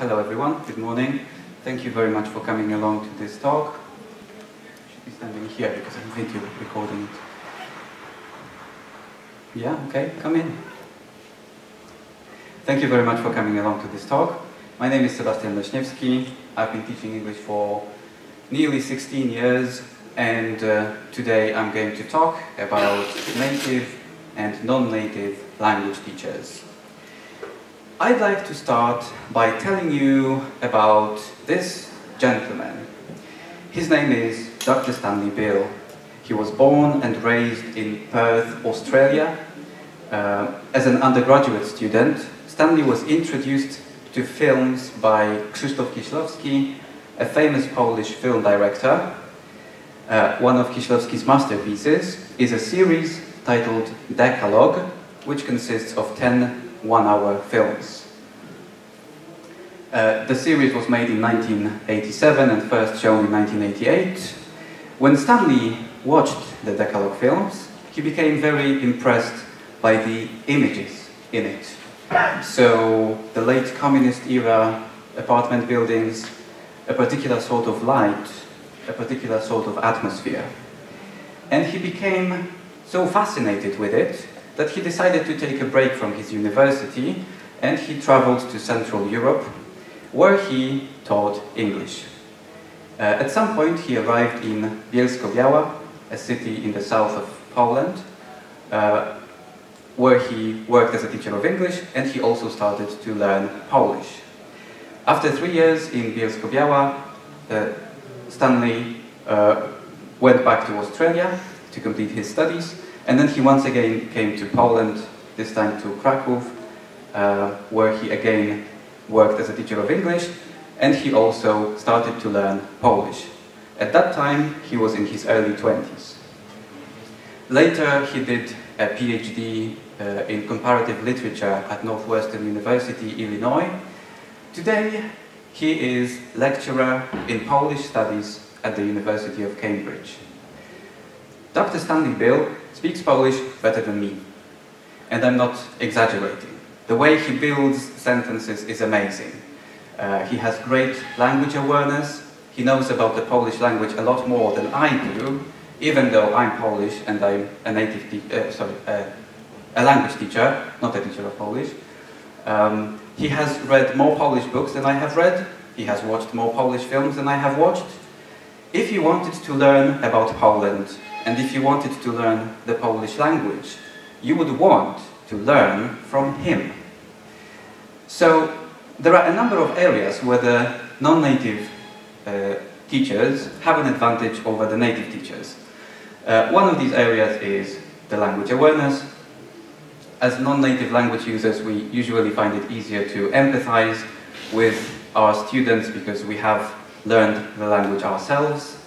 Hello everyone, good morning. Thank you very much for coming along to this talk. I should be standing here because I'm video recording it. Yeah, okay, come in. Thank you very much for coming along to this talk. My name is Sebastian Lesniewski. I've been teaching English for nearly 16 years, and today I'm going to talk about native and non-native language teachers. I'd like to start by telling you about this gentleman. His name is Dr. Stanley Bill. He was born and raised in Perth, Australia. As an undergraduate student, Stanley was introduced to films by Krzysztof Kieślowski, a famous Polish film director. One of Kieślowski's masterpieces is a series titled Decalogue, which consists of 10 one-hour films. The series was made in 1987 and first shown in 1988. When Stanley watched the Decalogue films, he became very impressed by the images in it. So, the late communist era apartment buildings, a particular sort of light, a particular sort of atmosphere. And he became so fascinated with it that he decided to take a break from his university, and he traveled to Central Europe, where he taught English. At some point he arrived in Bielsko-Biała, a city in the south of Poland, where he worked as a teacher of English, and he also started to learn Polish. After 3 years in Bielsko-Biała, Stanley went back to Australia to complete his studies, and then he once again came to Poland, this time to Kraków, where he again worked as a teacher of English, and he also started to learn Polish. At that time, he was in his early 20s. Later, he did a PhD in comparative literature at Northwestern University, Illinois. Today, he is lecturer in Polish studies at the University of Cambridge. Dr. Stanley Bill speaks Polish better than me, and I'm not exaggerating. The way he builds sentences is amazing. He has great language awareness. He knows about the Polish language a lot more than I do, even though I'm Polish and I'm a a language teacher, not a teacher of Polish. He has read more Polish books than I have read. He has watched more Polish films than I have watched. If you wanted to learn about Poland, and if you wanted to learn the Polish language, you would want to learn from him. So, there are a number of areas where the non-native teachers have an advantage over the native teachers. One of these areas is the language awareness. As non-native language users, we usually find it easier to empathize with our students because we have learned the language ourselves.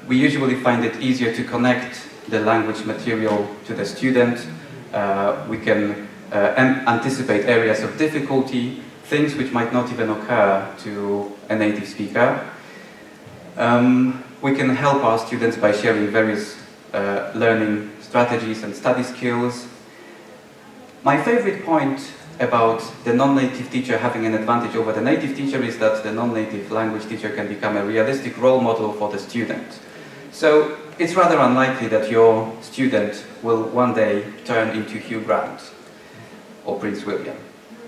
We usually find it easier to connect the language material to the student. We can anticipate areas of difficulty, things which might not even occur to a native speaker. We can help our students by sharing various learning strategies and study skills. My favorite point about the non-native teacher having an advantage over the native teacher is that the non-native language teacher can become a realistic role model for the student. So it's rather unlikely that your student will one day turn into Hugh Grant or Prince William.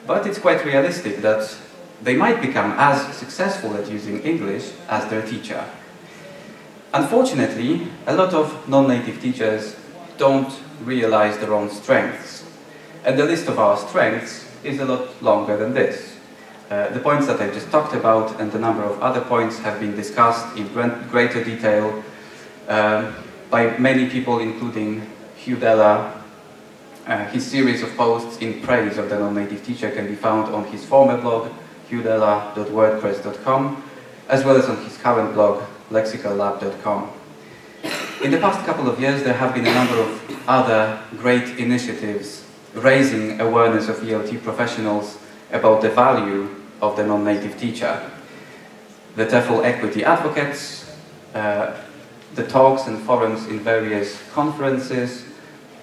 But it's quite realistic that they might become as successful at using English as their teacher. Unfortunately, a lot of non-native teachers don't realize their own strengths. And the list of our strengths is a lot longer than this. The points that I just talked about and a number of other points have been discussed in greater detail by many people, including Hugh Della. His series of posts in praise of the non-native teacher can be found on his former blog, hughdella.wordpress.com, as well as on his current blog, lexicallab.com. In the past couple of years, there have been a number of other great initiatives raising awareness of ELT professionals about the value of the non-native teacher. The TEFL Equity Advocates, the talks and forums in various conferences,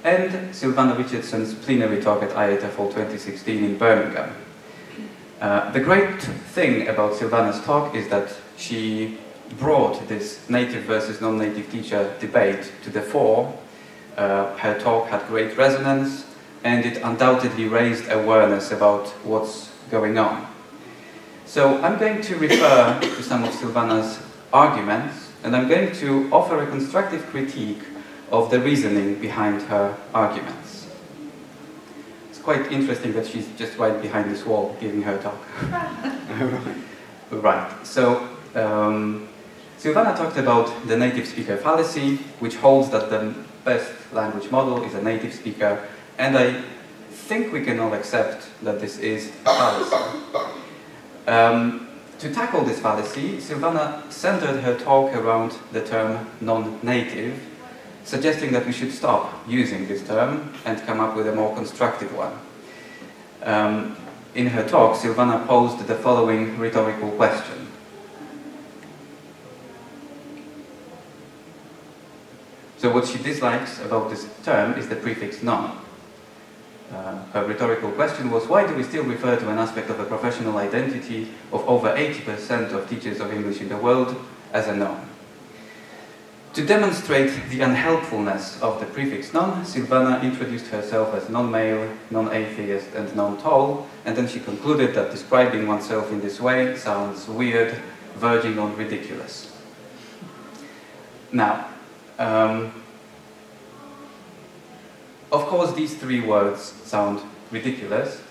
and Silvana Richardson's plenary talk at IATEFL 2016 in Birmingham. The great thing about Silvana's talk is that she brought this native versus non-native teacher debate to the fore. Her talk had great resonance, and it undoubtedly raised awareness about what's going on. So I'm going to refer to some of Silvana's arguments, and I'm going to offer a constructive critique of the reasoning behind her arguments. It's quite interesting that she's just right behind this wall giving her talk. Right, so Silvana talked about the native speaker fallacy, which holds that the best language model is a native speaker, and I think we can all accept that this is a fallacy. To tackle this fallacy, Silvana centered her talk around the term non-native, suggesting that we should stop using this term and come up with a more constructive one. In her talk, Silvana posed the following rhetorical question. So what she dislikes about this term is the prefix non. Her rhetorical question was, why do we still refer to an aspect of the professional identity of over 80% of teachers of English in the world as a non? To demonstrate the unhelpfulness of the prefix non, Silvana introduced herself as non-male, non-atheist, and non-tall, and then she concluded that describing oneself in this way sounds weird, verging on ridiculous. Now, of course, these three words sound ridiculous.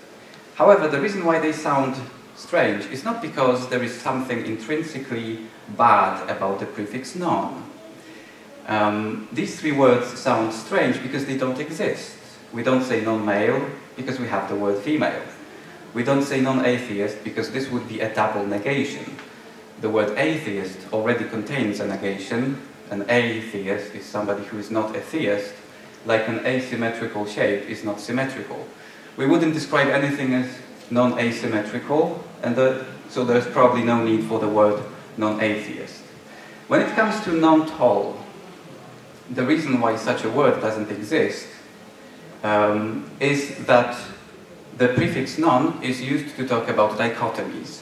However, the reason why they sound strange is not because there is something intrinsically bad about the prefix non. These three words sound strange because they don't exist. We don't say non-male because we have the word female. We don't say non-atheist because this would be a double negation. The word atheist already contains a negation. An atheist is somebody who is not a theist, like an asymmetrical shape is not symmetrical. We wouldn't describe anything as non-asymmetrical, and so there's probably no need for the word non-atheist. When it comes to non-tall, the reason why such a word doesn't exist is that the prefix non is used to talk about dichotomies.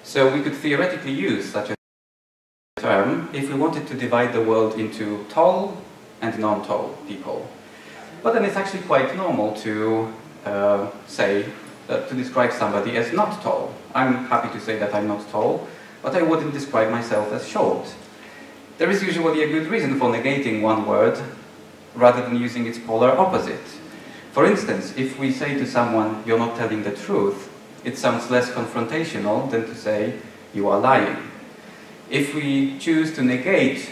So we could theoretically use such a term if we wanted to divide the world into tall and non-tall people. But then it's actually quite normal to to describe somebody as not tall. I'm happy to say that I'm not tall, but I wouldn't describe myself as short. There is usually a good reason for negating one word rather than using its polar opposite. For instance, if we say to someone, you're not telling the truth, it sounds less confrontational than to say, you are lying. If we choose to negate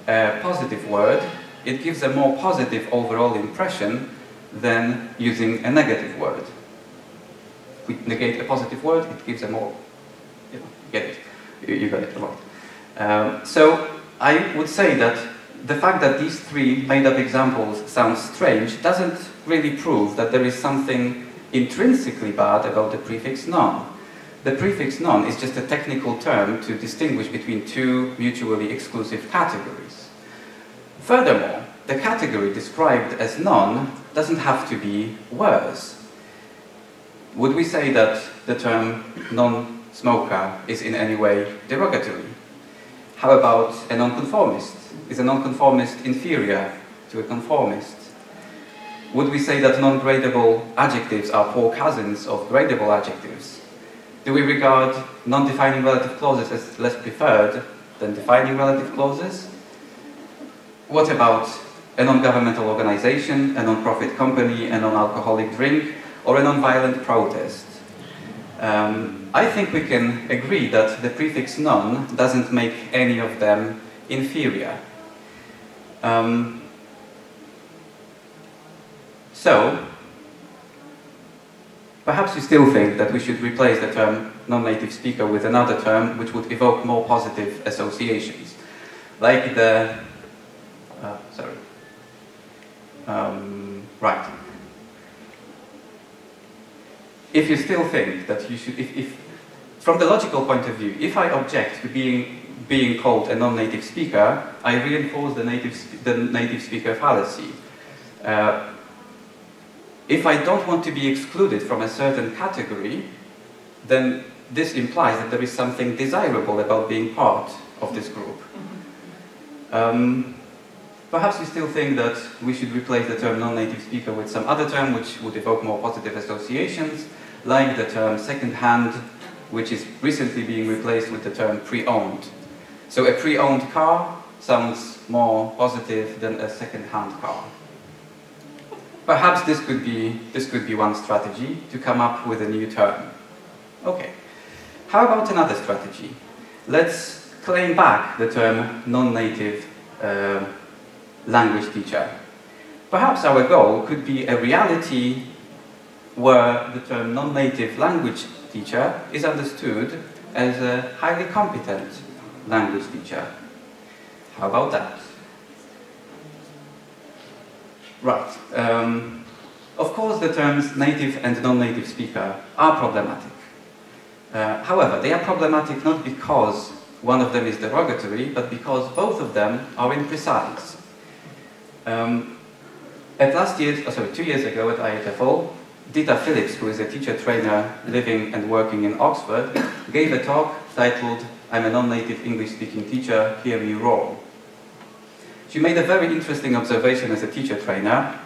a positive word, it gives a more positive overall impression than using a negative word. If we negate a positive word, it gives a more, you get it, you got it a lot. So I would say that the fact that these three made-up examples sound strange doesn't really prove that there is something intrinsically bad about the prefix non. The prefix non is just a technical term to distinguish between two mutually exclusive categories. Furthermore, the category described as non doesn't have to be worse. Would we say that the term non-smoker is in any way derogatory? How about a nonconformist? Is a nonconformist inferior to a conformist? Would we say that non-gradable adjectives are poor cousins of gradable adjectives? Do we regard non-defining relative clauses as less preferred than defining relative clauses? What about a non-governmental organization, a non-profit company, a non-alcoholic drink, or a non-violent protest? I think we can agree that the prefix non doesn't make any of them inferior. So, perhaps you still think that we should replace the term non-native speaker with another term which would evoke more positive associations, like the right. If you still think that you should, if from the logical point of view, if I object to being called a non-native speaker, I reinforce the native speaker fallacy. If I don't want to be excluded from a certain category, then this implies that there is something desirable about being part of this group. Perhaps we still think that we should replace the term non-native speaker with some other term which would evoke more positive associations, like the term second-hand, which is recently being replaced with the term pre-owned. So a pre-owned car sounds more positive than a second-hand car. Perhaps this could be one strategy to come up with a new term. Okay. How about another strategy? Let's claim back the term non-native language teacher. Perhaps our goal could be a reality where the term non-native language teacher is understood as a highly competent language teacher. How about that? Right. Of course, the terms native and non-native speaker are problematic. However, they are problematic not because one of them is derogatory, but because both of them are imprecise. At 2 years ago at IATEFL, Dita Phillips, who is a teacher trainer living and working in Oxford, gave a talk titled "I'm a non-native English-speaking teacher, hear me roar." She made a very interesting observation as a teacher trainer.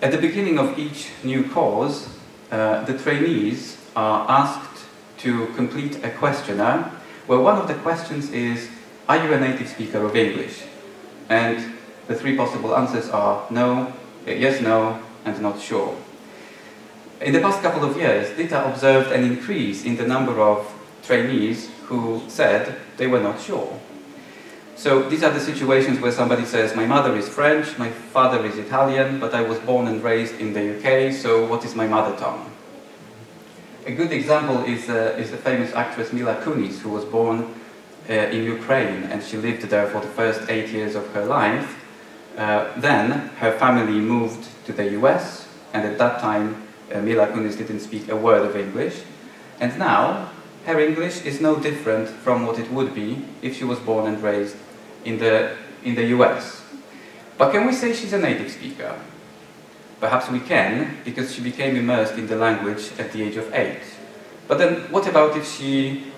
At the beginning of each new course, the trainees are asked to complete a questionnaire where one of the questions is, are you a native speaker of English? And the three possible answers are no, yes, no, and not sure. In the past couple of years, Dita observed an increase in the number of trainees who said they were not sure. So these are the situations where somebody says, my mother is French, my father is Italian, but I was born and raised in the UK, so what is my mother tongue? A good example is the famous actress Mila Kunis, who was born in Ukraine, and she lived there for the first 8 years of her life. Then her family moved to the US, and at that time Mila Kunis didn't speak a word of English. And now her English is no different from what it would be if she was born and raised in the US. But can we say she's a native speaker? Perhaps we can, because she became immersed in the language at the age of 8. But then what about if she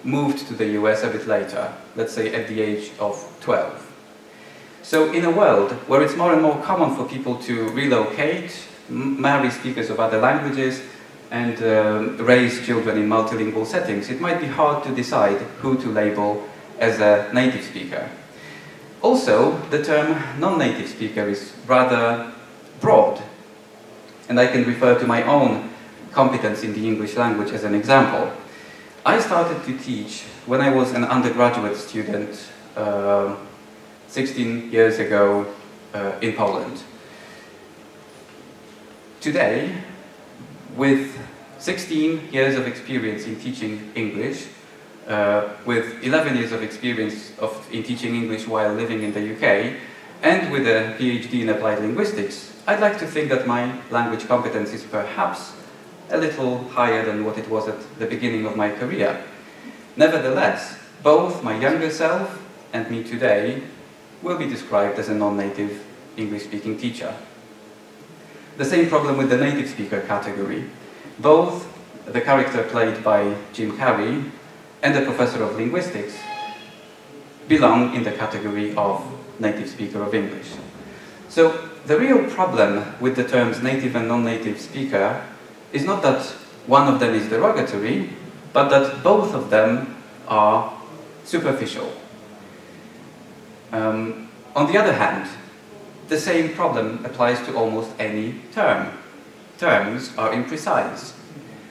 moved to the US a bit later, let's say at the age of 12? So in a world where it's more and more common for people to relocate, marry speakers of other languages, and raise children in multilingual settings, it might be hard to decide who to label as a native speaker. Also, the term non-native speaker is rather broad, and I can refer to my own competence in the English language as an example. I started to teach when I was an undergraduate student 16 years ago in Poland. Today, with 16 years of experience in teaching English, with 11 years of experience in teaching English while living in the UK, and with a PhD in applied linguistics, I'd like to think that my language competence is perhaps a little higher than what it was at the beginning of my career. Nevertheless, both my younger self and me today will be described as a non-native English-speaking teacher. The same problem with the native speaker category. Both the character played by Jim Carrey and the professor of linguistics belong in the category of native speaker of English. So the real problem with the terms native and non-native speaker is not that one of them is derogatory, but that both of them are superficial. On the other hand, the same problem applies to almost any term. Terms are imprecise.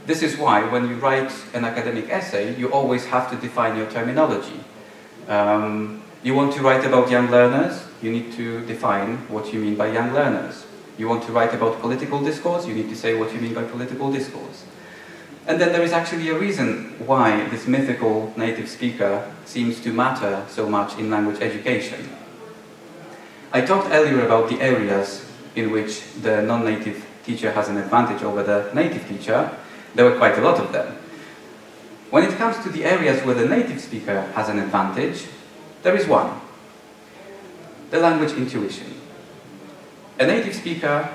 This is why when you write an academic essay, you always have to define your terminology. You want to write about young learners, you need to define what you mean by young learners. You want to write about political discourse, you need to say what you mean by political discourse. And then there is actually a reason why this mythical native speaker seems to matter so much in language education. I talked earlier about the areas in which the non-native teacher has an advantage over the native teacher. There were quite a lot of them. When it comes to the areas where the native speaker has an advantage, there is one: the language intuition. A native speaker,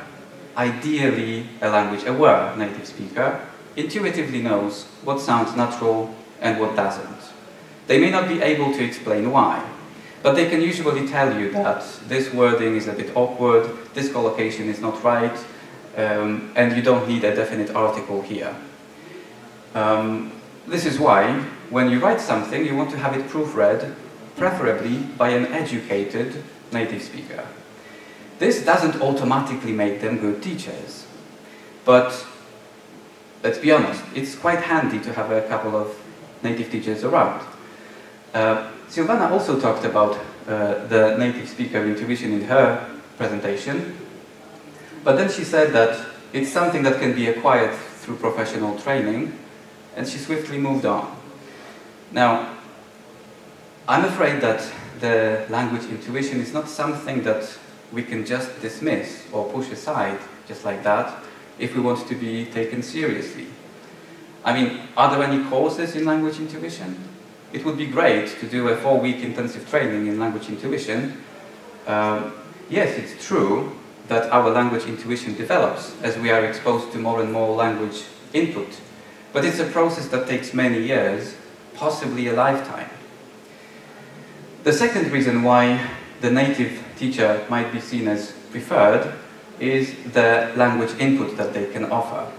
ideally a language-aware native speaker, intuitively knows what sounds natural and what doesn't. They may not be able to explain why, but they can usually tell you that this wording is a bit awkward, this collocation is not right, and you don't need a definite article here. This is why, when you write something, you want to have it proofread, preferably by an educated native speaker. This doesn't automatically make them good teachers, but let's be honest, it's quite handy to have a couple of native teachers around. Silvana also talked about the native speaker intuition in her presentation, but then she said that it's something that can be acquired through professional training, and she swiftly moved on. Now, I'm afraid that the language intuition is not something that we can just dismiss or push aside just like that if we want to be taken seriously. I mean, are there any courses in language intuition? It would be great to do a 4-week intensive training in language intuition. Yes, it's true that our language intuition develops as we are exposed to more and more language input, but it's a process that takes many years, possibly a lifetime. The second reason why the native teacher might be seen as preferred is the language input that they can offer.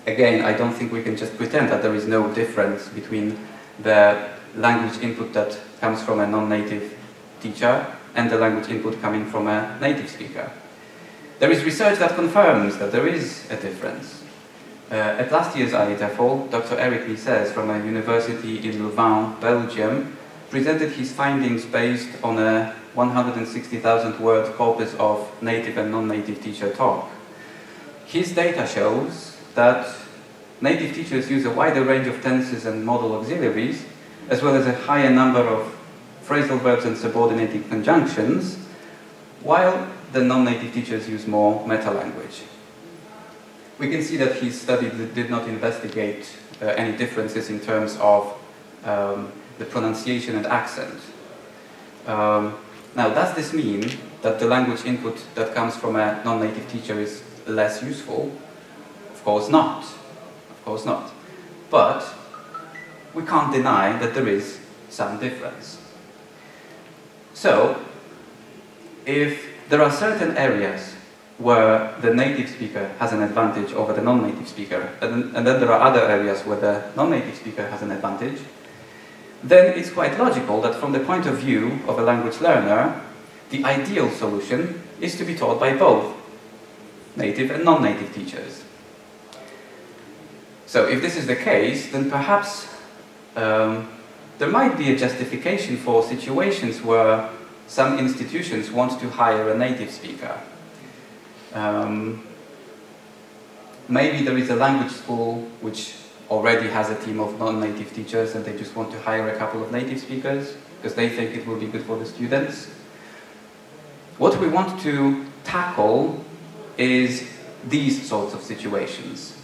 Again, I don't think we can just pretend that there is no difference between the language input that comes from a non-native teacher and the language input coming from a native speaker. There is research that confirms that there is a difference. At last year's IATEFL, Dr. Eric Lisses from a university in Louvain, Belgium, presented his findings based on a 160,000 word corpus of native and non-native teacher talk. His data shows that native teachers use a wider range of tenses and modal auxiliaries, as well as a higher number of phrasal verbs and subordinating conjunctions, while the non-native teachers use more meta-language. We can see that his study did not investigate any differences in terms of the pronunciation and accent. Now, does this mean that the language input that comes from a non-native teacher is less useful? Of course not. Of course not. But we can't deny that there is some difference. So, if there are certain areas where the native speaker has an advantage over the non-native speaker, and then there are other areas where the non-native speaker has an advantage, then it's quite logical that from the point of view of a language learner, the ideal solution is to be taught by both native and non-native teachers. So if this is the case, then perhaps there might be a justification for situations where some institutions want to hire a native speaker. Maybe there is a language school which already has a team of non-native teachers and they just want to hire a couple of native speakers because they think it will be good for the students. What we want to tackle is these sorts of situations.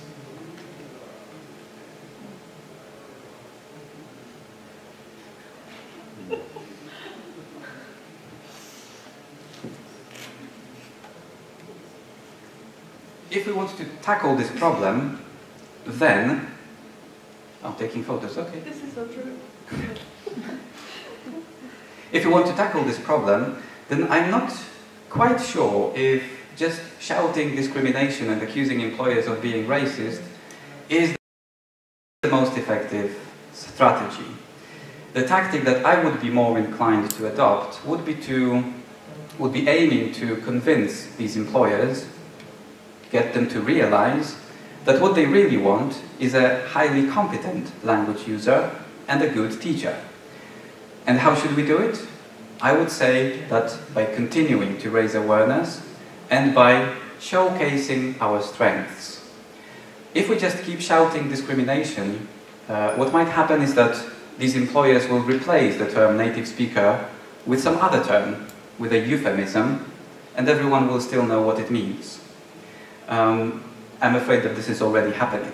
If we want to tackle this problem, then I'm taking photos, okay. This is so true. If we want to tackle this problem, then I'm not quite sure if just shouting discrimination and accusing employers of being racist is the most effective strategy. The tactic that I would be more inclined to adopt would be aiming to convince these employers, get them to realize that what they really want is a highly competent language user and a good teacher. And how should we do it? I would say that by continuing to raise awareness and by showcasing our strengths. If we just keep shouting discrimination, what might happen is that these employers will replace the term native speaker with some other term, with a euphemism, and everyone will still know what it means. I'm afraid that this is already happening.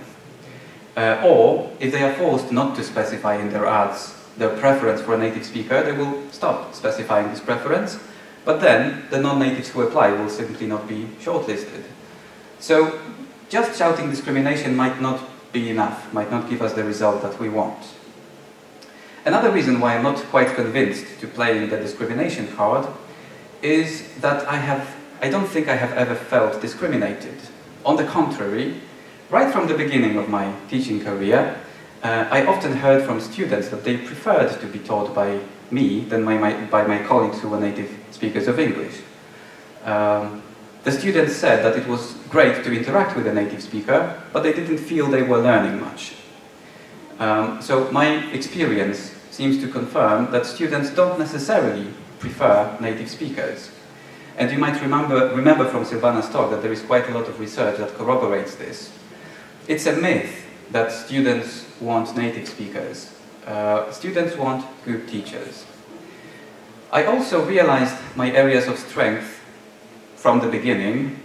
Or, if they are forced not to specify in their ads their preference for a native speaker, they will stop specifying this preference, but then the non-natives who apply will simply not be shortlisted. So, just shouting discrimination might not be enough, might not give us the result that we want. Another reason why I'm not quite convinced to playing the discrimination card is that I don't think I have ever felt discriminated. On the contrary, right from the beginning of my teaching career, I often heard from students that they preferred to be taught by me than by my colleagues who were native speakers of English. The students said that it was great to interact with a native speaker, but they didn't feel they were learning much. So my experience seems to confirm that students don't necessarily prefer native speakers. And you might remember from Silvana's talk that there is quite a lot of research that corroborates this. It's a myth that students want native speakers. Students want good teachers. I also realized my areas of strength from the beginning,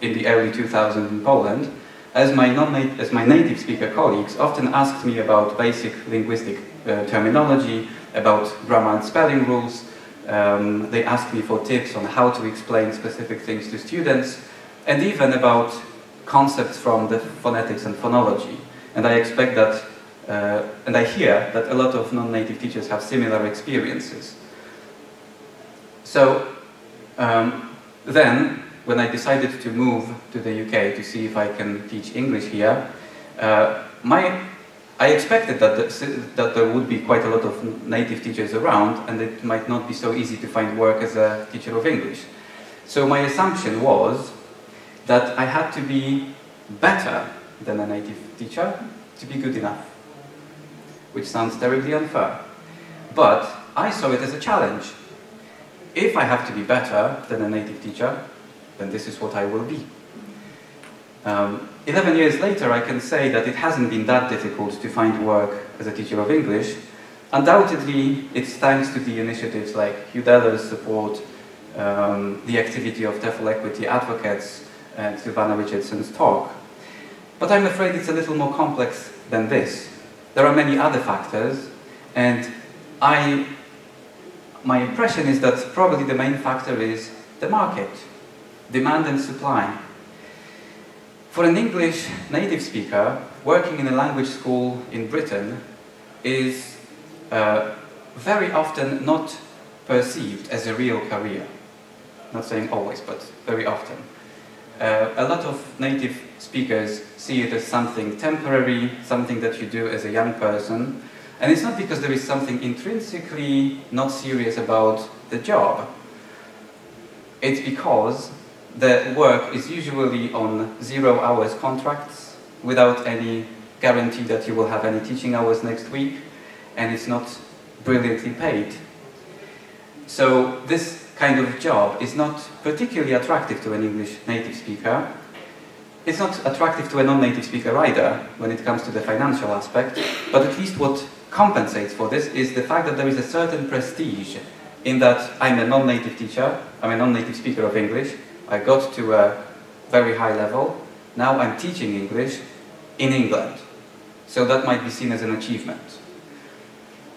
in the early 2000s in Poland, as my native speaker colleagues often asked me about basic linguistic terminology, about grammar and spelling rules. They asked me for tips on how to explain specific things to students, and even about concepts from the phonetics and phonology. And I expect that, and I hear that a lot of non-native teachers have similar experiences. So then, when I decided to move to the UK to see if I can teach English here, I expected that there would be quite a lot of native teachers around, and it might not be so easy to find work as a teacher of English. So my assumption was that I had to be better than a native teacher to be good enough, which sounds terribly unfair. But I saw it as a challenge. If I have to be better than a native teacher, then this is what I will be. 11 years later, I can say that it hasn't been that difficult to find work as a teacher of English. Undoubtedly, it's thanks to the initiatives like Hugh Deller's support, the activity of TEFL equity advocates, and Silvana Richardson's talk. But I'm afraid it's a little more complex than this. There are many other factors, and my impression is that probably the main factor is the market, demand and supply. For an English native speaker, working in a language school in Britain is very often not perceived as a real career. Not saying always, but very often. A lot of native speakers see it as something temporary, something that you do as a young person. And it's not because there is something intrinsically not serious about the job. It's because the work is usually on 0 hours contracts without any guarantee that you will have any teaching hours next week, and it's not brilliantly paid. So this kind of job is not particularly attractive to an English native speaker. It's not attractive to a non-native speaker either when it comes to the financial aspect, but at least what compensates for this is the fact that there is a certain prestige in that I'm a non-native teacher, I'm a non-native speaker of English, I got to a very high level, now I'm teaching English in England. So that might be seen as an achievement.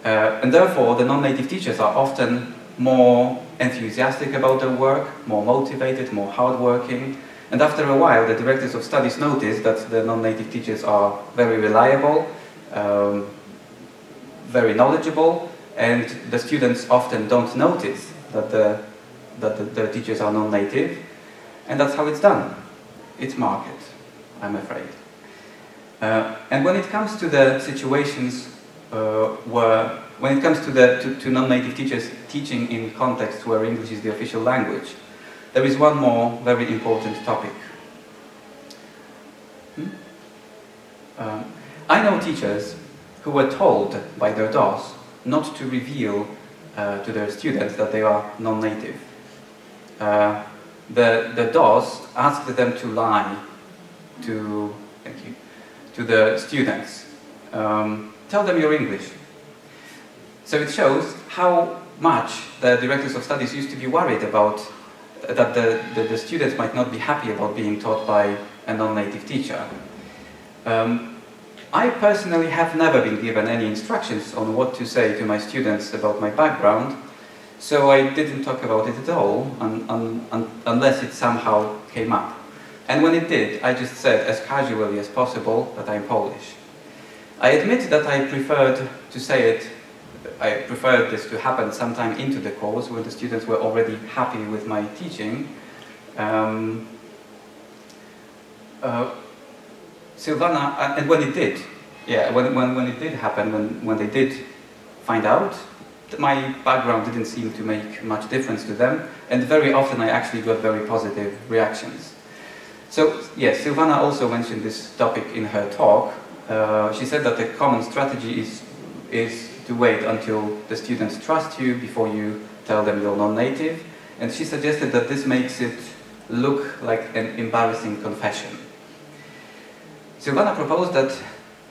And therefore, the non-native teachers are often more enthusiastic about their work, more motivated, more hardworking. And after a while, the directors of studies notice that the non-native teachers are very reliable, very knowledgeable, and the students often don't notice that the teachers are non-native. And that's how it's done. It's market, I'm afraid. And when it comes to the situations when it comes to non-native teachers teaching in contexts where English is the official language, there is one more very important topic. I know teachers who were told by their DOS not to reveal to their students that they are non-native. The DOS asked them to lie to the students. Tell them you're English. So it shows how much the directors of studies used to be worried about that the students might not be happy about being taught by a non-native teacher. I personally have never been given any instructions on what to say to my students about my background, so I didn't talk about it at all unless it somehow came up. And when it did, I just said as casually as possible that I'm Polish. I admit that I preferred to say it, I preferred this to happen sometime into the course when the students were already happy with my teaching. Silvana, and when it did, yeah, when it did happen, when they did find out, my background didn't seem to make much difference to them, and very often I actually got very positive reactions. So, yes, Silvana also mentioned this topic in her talk. She said that the common strategy is to wait until the students trust you before you tell them you're non-native, and she suggested that this makes it look like an embarrassing confession. Silvana proposed that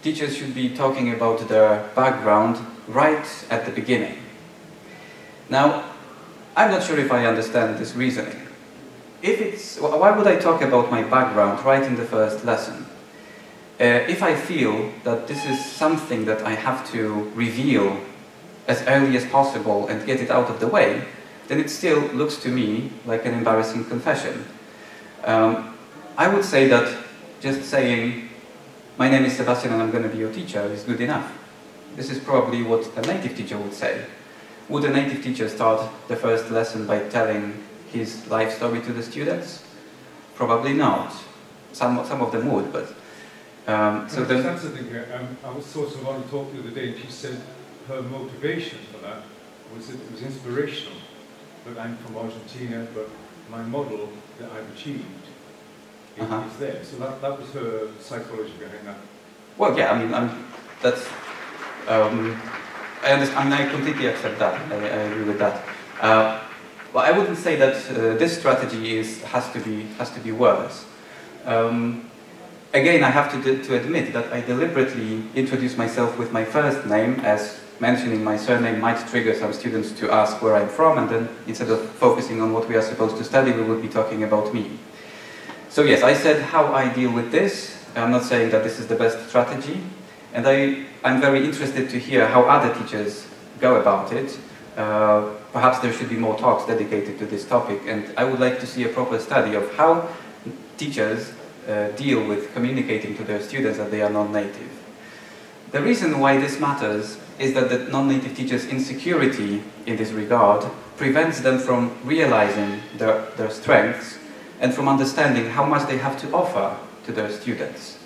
teachers should be talking about their background right at the beginning. Now, I'm not sure if I understand this reasoning. Why would I talk about my background right in the first lesson? If I feel that this is something that I have to reveal as early as possible and get it out of the way, then it still looks to me like an embarrassing confession. I would say that just saying, my name is Sebastian and I'm going to be your teacher is good enough. This is probably what a native teacher would say. Would a native teacher start the first lesson by telling his life story to the students? Probably not. Some of them would, but... so then, that's the thing here. I was sort of on a talk the other day, and she said her motivation for that was that it was inspirational. But I'm from Argentina, but my model that I've achieved is there. So that was her psychology behind that. Well, yeah, I mean, that's... I understand, I completely accept that. I agree with that. Well, I wouldn't say that this strategy has to be worse. Again, I have to admit that I deliberately introduce myself with my first name, as mentioning my surname might trigger some students to ask where I'm from, and then instead of focusing on what we are supposed to study, we would be talking about me. So yes, I said how I deal with this. I'm not saying that this is the best strategy, and I'm very interested to hear how other teachers go about it. Perhaps there should be more talks dedicated to this topic, and I would like to see a proper study of how teachers deal with communicating to their students that they are non-native. The reason why this matters is that the non-native teachers' insecurity in this regard prevents them from realizing their strengths and from understanding how much they have to offer to their students.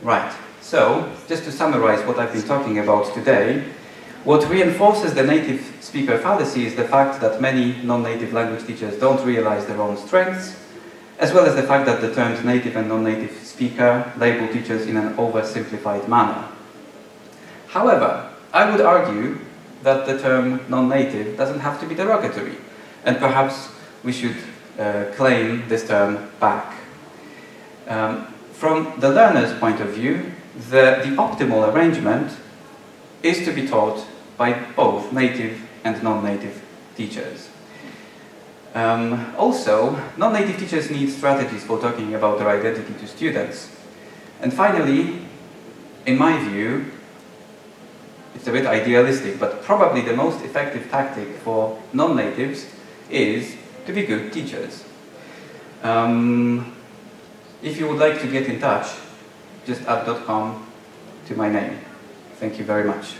Right, so just to summarize what I've been talking about today, what reinforces the native speaker fallacy is the fact that many non-native language teachers don't realize their own strengths, as well as the fact that the terms native and non-native speaker label teachers in an oversimplified manner. However, I would argue that the term non-native doesn't have to be derogatory, and perhaps we should claim this term back. From the learner's point of view, the optimal arrangement is to be taught by both native and non-native teachers. Also, non-native teachers need strategies for talking about their identity to students. And finally, in my view, it's a bit idealistic, but probably the most effective tactic for non-natives is to be good teachers. If you would like to get in touch, just add .com to my name. Thank you very much.